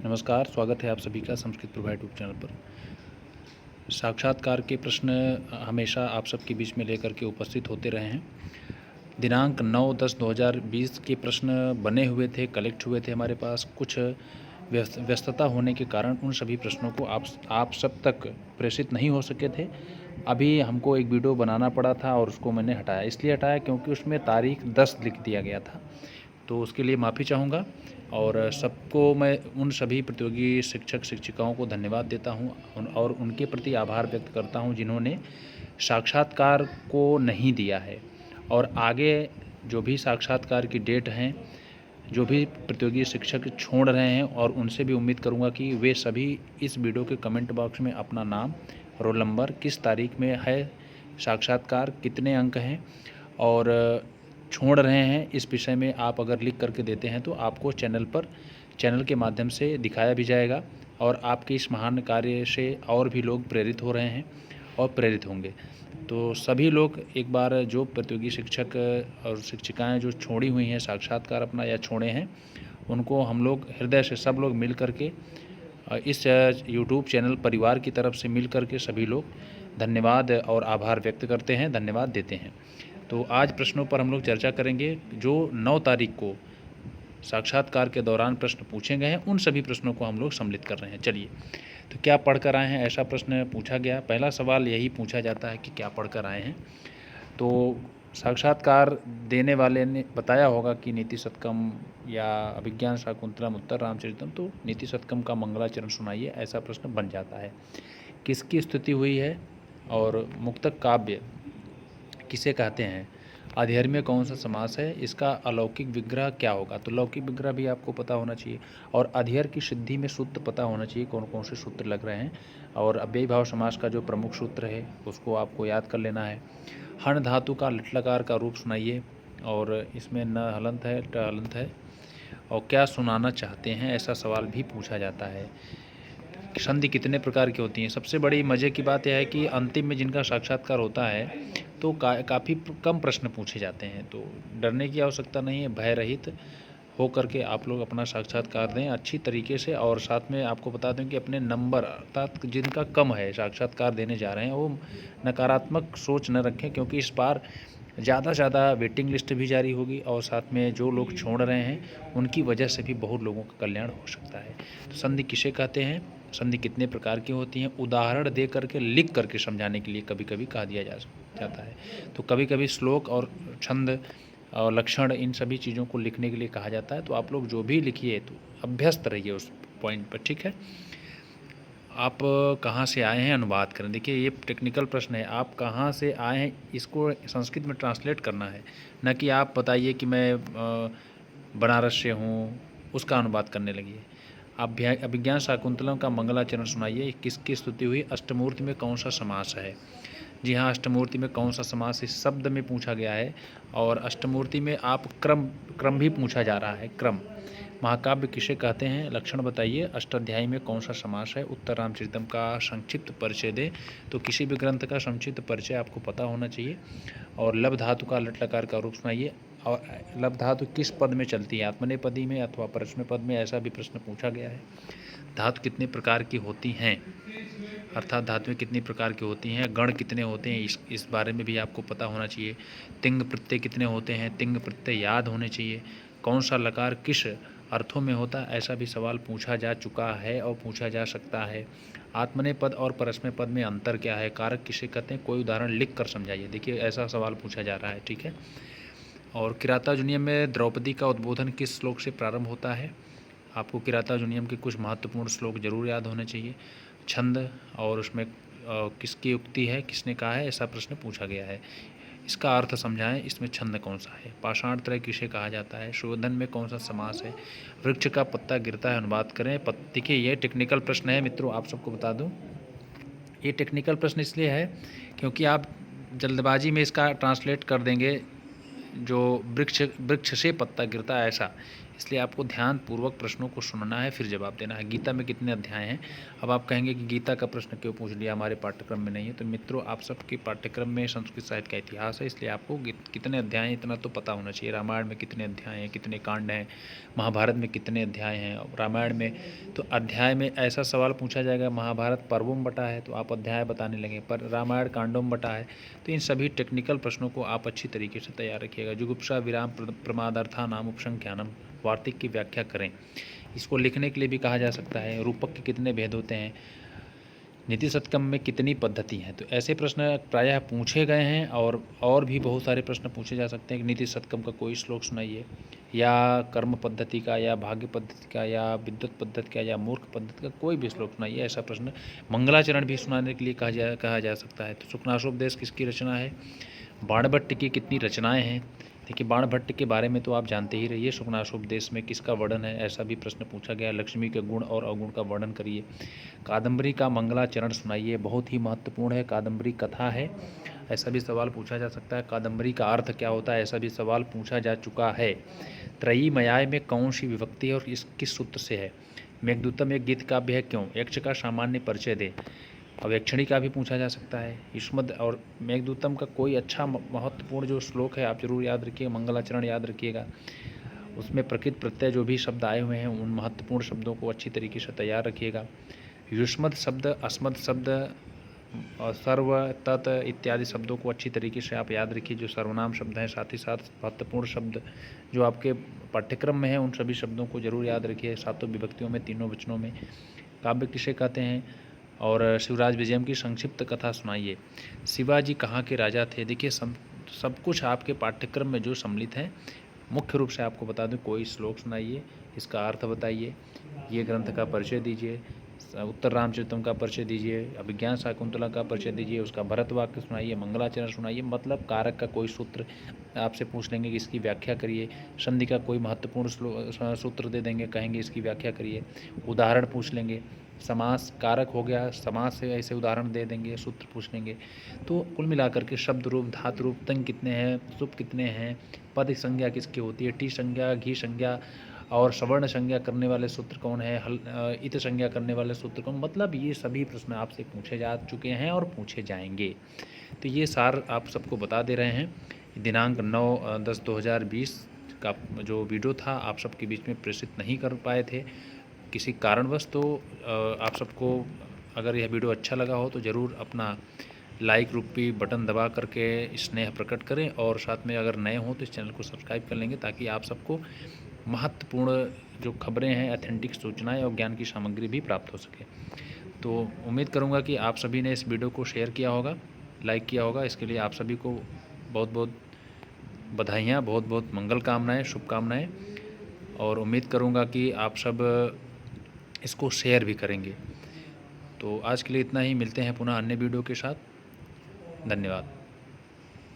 नमस्कार, स्वागत है आप सभी का संस्कृत प्रभा यूट्यूब चैनल पर। साक्षात्कार के प्रश्न हमेशा आप सबके बीच में लेकर के उपस्थित होते रहे हैं। दिनांक 9/10/2020 के प्रश्न बने हुए थे, कलेक्ट हुए थे हमारे पास। कुछ व्यस्तता होने के कारण उन सभी प्रश्नों को आप सब तक प्रेषित नहीं हो सके थे। अभी हमको एक वीडियो बनाना पड़ा था और उसको मैंने हटाया। इसलिए हटाया क्योंकि उसमें तारीख 10 लिख दिया गया था, तो उसके लिए माफ़ी चाहूँगा। और सबको मैं उन सभी प्रतियोगी शिक्षक शिक्षिकाओं को धन्यवाद देता हूँ और उनके प्रति आभार व्यक्त करता हूँ जिन्होंने साक्षात्कार को नहीं दिया है। और आगे जो भी साक्षात्कार की डेट हैं, जो भी प्रतियोगी शिक्षक छोड़ रहे हैं, और उनसे भी उम्मीद करूंगा कि वे सभी इस वीडियो के कमेंट बॉक्स में अपना नाम, रोल नंबर, किस तारीख में है साक्षात्कार, कितने अंक हैं और छोड़ रहे हैं, इस विषय में आप अगर लिख करके देते हैं तो आपको चैनल के माध्यम से दिखाया भी जाएगा और आपके इस महान कार्य से और भी लोग प्रेरित हो रहे हैं और प्रेरित होंगे। तो सभी लोग एक बार, जो प्रतियोगी शिक्षक और शिक्षिकाएं जो छोड़ी हुई हैं साक्षात्कार अपना या छोड़े हैं, उनको हम लोग हृदय से सब लोग मिल करके इस यूट्यूब चैनल परिवार की तरफ से मिल करके सभी लोग धन्यवाद और आभार व्यक्त करते हैं, धन्यवाद देते हैं। तो आज प्रश्नों पर हम लोग चर्चा करेंगे। जो 9 तारीख को साक्षात्कार के दौरान प्रश्न पूछे गए हैं, उन सभी प्रश्नों को हम लोग सम्मिलित कर रहे हैं। चलिए, तो क्या पढ़ कर आए हैं, ऐसा प्रश्न पूछा गया। पहला सवाल यही पूछा जाता है कि क्या पढ़ कर आए हैं। तो साक्षात्कार देने वाले ने बताया होगा कि नीति शतकम या अभिज्ञान शाकुंतलम, उत्तर रामचरितम, तो नीति शतकम का मंगलाचरण सुनाइए, ऐसा प्रश्न बन जाता है। किसकी स्तुति हुई है और मुक्तक काव्य किसे कहते हैं, अधिहर में कौन सा समास है, इसका अलौकिक विग्रह क्या होगा। तो लौकिक विग्रह भी आपको पता होना चाहिए और अधिहर की सिद्धि में सूत्र पता होना चाहिए, कौन कौन से सूत्र लग रहे हैं। और अव्ययी भाव समास का जो प्रमुख सूत्र है उसको आपको याद कर लेना है। हण धातु का लट्लकार का रूप सुनाइए और इसमें न हलंत है, ट हलंत है। और क्या सुनाना चाहते हैं, ऐसा सवाल भी पूछा जाता है। संधि कितने प्रकार की होती हैं। सबसे बड़ी मज़े की बात यह है कि अंतिम में जिनका साक्षात्कार होता है तो काफ़ी कम प्रश्न पूछे जाते हैं। तो डरने की आवश्यकता नहीं है, भय रहित हो करके आप लोग अपना साक्षात्कार दें अच्छी तरीके से। और साथ में आपको बता दें कि अपने नंबर, अर्थात जिनका कम है, साक्षात्कार देने जा रहे हैं, वो नकारात्मक सोच न रखें, क्योंकि इस बार ज़्यादा से ज़्यादा वेटिंग लिस्ट भी जारी होगी और साथ में जो लोग छोड़ रहे हैं उनकी वजह से भी बहुत लोगों का कल्याण हो सकता है। तो संधि किसे कहते हैं, संधि कितने प्रकार की होती हैं, उदाहरण दे करके, लिख करके समझाने के लिए कभी कभी कहा दिया जाता है। तो कभी कभी श्लोक और छंद और लक्षण, इन सभी चीज़ों को लिखने के लिए कहा जाता है। तो आप लोग जो भी लिखिए तो अभ्यस्त रहिए उस पॉइंट पर, ठीक है। आप कहाँ से आए हैं, अनुवाद करें। देखिए, ये टेक्निकल प्रश्न है, आप कहाँ से आए हैं इसको संस्कृत में ट्रांसलेट करना है, न कि आप बताइए कि मैं बनारस से हूँ, उसका अनुवाद करने लगिए। अभिज्ञान शाकुंतलम का मंगलाचरण सुनाइए, किसकी स्तुति हुई, अष्टमूर्ति में कौन सा समास है। जी हाँ, अष्टमूर्ति में कौन सा समास इस शब्द में पूछा गया है। और अष्टमूर्ति में आप क्रम भी पूछा जा रहा है, क्रम। महाकाव्य किसे कहते हैं, लक्षण बताइए। अष्टाध्यायी में कौन सा समास है, उत्तर रामचरितम का संक्षिप्त परिचय दे। तो किसी भी ग्रंथ का संक्षिप्त परिचय आपको पता होना चाहिए। और लब धातु का लट लकार का रूप सुनाइए। और लब धातु किस पद में चलती है, आत्मनेपदी में अथवा परस्मैपद में, ऐसा भी प्रश्न पूछा गया है। धातु कितने प्रकार की होती हैं, अर्थात धातुएं कितनी प्रकार की होती हैं, गण कितने होते हैं, इस बारे में भी आपको पता होना चाहिए। तिंग प्रत्यय कितने होते हैं, तिंग प्रत्यय याद होने चाहिए। कौन सा लकार किस अर्थों में होता है, ऐसा भी सवाल पूछा जा चुका है और पूछा जा सकता है। आत्मनेय पद और परस्मय पद में अंतर क्या है, कारक किसे कहते हैं, कोई उदाहरण लिख कर समझाइए। देखिए, ऐसा सवाल पूछा जा रहा है, ठीक है। और किरातार्जुनीयम में द्रौपदी का उद्बोधन किस श्लोक से प्रारंभ होता है। आपको किरातार्जुनीयम के कुछ महत्वपूर्ण श्लोक जरूर याद होने चाहिए। छंद और उसमें किसकी उक्ति है, किसने कहा है, ऐसा प्रश्न पूछा गया है। इसका अर्थ समझाएं, इसमें छंद कौन सा है। पाषाण त्रय किसे कहा जाता है, शोधन में कौन सा समास है। वृक्ष का पत्ता गिरता है, अनुवाद करें। देखिए, ये टेक्निकल प्रश्न है मित्रों, आप सबको बता दूं, ये टेक्निकल प्रश्न इसलिए है क्योंकि आप जल्दबाजी में इसका ट्रांसलेट कर देंगे, जो वृक्ष से पत्ता गिरता है, ऐसा। इसलिए आपको ध्यानपूर्वक प्रश्नों को सुनना है, फिर जवाब देना है। गीता में कितने अध्याय हैं? अब आप कहेंगे कि गीता का प्रश्न क्यों पूछ लिया, हमारे पाठ्यक्रम में नहीं है। तो मित्रों, आप सबके पाठ्यक्रम में संस्कृत साहित्य का इतिहास है, इसलिए आपको कितने अध्याय हैं इतना तो पता होना चाहिए। रामायण में कितने अध्याय हैं, कितने कांड हैं, महाभारत में कितने अध्याय हैं। और रामायण में तो अध्याय में ऐसा सवाल पूछा जाएगा, महाभारत पर्वों में बटा है तो आप अध्याय बताने लगे, पर रामायण कांडों में बटा है। तो इन सभी टेक्निकल प्रश्नों को आप अच्छी तरीके से तैयार रखिएगा। जुगुप्सा विराम प्रमादार्था नाम उपसंख्यानम, वार्तिक की व्याख्या करें। इसको लिखने के लिए भी कहा जा सकता है। रूपक के कितने भेद होते हैं, नीति शतकम में कितनी पद्धति हैं। तो ऐसे प्रश्न प्रायः पूछे गए हैं और भी बहुत सारे प्रश्न पूछे जा सकते हैं कि नीति शतकम का कोई श्लोक सुनाइए, या कर्म पद्धति का, या भाग्य पद्धति का, या विद्युत पद्धति का, या मूर्ख पद्धति का, कोई भी श्लोक सुनाइए। ऐसा प्रश्न मंगलाचरण भी सुनाने के लिए कहा जा सकता है। तो शुक्नाशोपदेश किसकी रचना है? बाणभट्ट की कितनी रचनाएं हैं? देखिए, बाणभट्ट के बारे में तो आप जानते ही रहिए। शुक्नाशोपदेश में किसका वर्णन है, ऐसा भी प्रश्न पूछा गया। लक्ष्मी के गुण और अवगुण का वर्णन करिए। कादंबरी का मंगलाचरण सुनाइए, बहुत ही महत्वपूर्ण है, कादंबरी कथा है, ऐसा भी सवाल पूछा जा सकता है। कादंबरी का अर्थ क्या होता है, ऐसा भी सवाल पूछा जा चुका है। त्रयीमयाय में कौन सी विभक्ति है और किस सूत्र से है? मेघदूतम एक गीत काव्य है, क्यों? यक्ष का सामान्य परिचय दे। अवेक्षणी का भी पूछा जा सकता है। युष्मद और मेघदूतम का कोई अच्छा महत्वपूर्ण जो श्लोक है आप जरूर याद रखिएगा, मंगलाचरण याद रखिएगा। उसमें प्रकृत प्रत्यय जो भी शब्द आए हुए हैं उन महत्वपूर्ण शब्दों को अच्छी तरीके से तैयार रखिएगा। युष्मद शब्द, अस्मद शब्द और सर्व, तत् इत्यादि शब्दों को अच्छी तरीके से आप याद रखिए, जो सर्वनाम शब्द हैं। साथ ही साथ महत्वपूर्ण शब्द जो आपके पाठ्यक्रम में हैं उन सभी शब्दों को जरूर याद रखिए, सातों विभक्तियों में, तीनों वचनों में। काव्य किसे कहते हैं? और शिवराज विजयम की संक्षिप्त कथा सुनाइए। शिवाजी कहाँ के राजा थे? देखिए, सब कुछ आपके पाठ्यक्रम में जो सम्मिलित है, मुख्य रूप से आपको बता दूं, कोई श्लोक सुनाइए, इसका अर्थ बताइए, ये ग्रंथ का परिचय दीजिए, उत्तर रामचरितम का परिचय दीजिए, अभिज्ञान शाकुंतला का परिचय दीजिए, उसका भरत वाक्य सुनाइए, मंगलाचरण सुनाइए। मतलब कारक का कोई सूत्र आपसे पूछ लेंगे कि इसकी व्याख्या करिए। संधि का कोई महत्वपूर्ण सूत्र दे देंगे, कहेंगे इसकी व्याख्या करिए। उदाहरण पूछ लेंगे, समास कारक हो गया, समास से ऐसे उदाहरण दे देंगे, सूत्र पूछ लेंगे। तो कुल मिलाकर के शब्द रूप, धातु रूप, तंग कितने हैं, सुप कितने हैं, पद संज्ञा किसकी होती है, टी संज्ञा, घी संज्ञा और सवर्ण संज्ञा करने वाले सूत्र कौन है, इत संज्ञा करने वाले सूत्र कौन। मतलब ये सभी प्रश्न आपसे पूछे जा चुके हैं और पूछे जाएंगे। तो ये सार आप सबको बता दे रहे हैं। दिनांक 9/10/2020 का जो वीडियो था आप सबके बीच में प्रेषित नहीं कर पाए थे किसी कारणवश। तो आप सबको अगर यह वीडियो अच्छा लगा हो तो ज़रूर अपना लाइक रूपी बटन दबा करके स्नेह प्रकट करें, और साथ में अगर नए हों तो इस चैनल को सब्सक्राइब कर लेंगे, ताकि आप सबको महत्वपूर्ण जो खबरें हैं, ऑथेंटिक सूचनाएं और ज्ञान की सामग्री भी प्राप्त हो सके। तो उम्मीद करूंगा कि आप सभी ने इस वीडियो को शेयर किया होगा, लाइक किया होगा। इसके लिए आप सभी को बहुत बहुत बधाइयाँ, बहुत बहुत मंगल कामनाएँ, शुभकामनाएँ, और उम्मीद करूंगा कि आप सब इसको शेयर भी करेंगे। तो आज के लिए इतना ही, मिलते हैं पुनः अन्य वीडियो के साथ। धन्यवाद।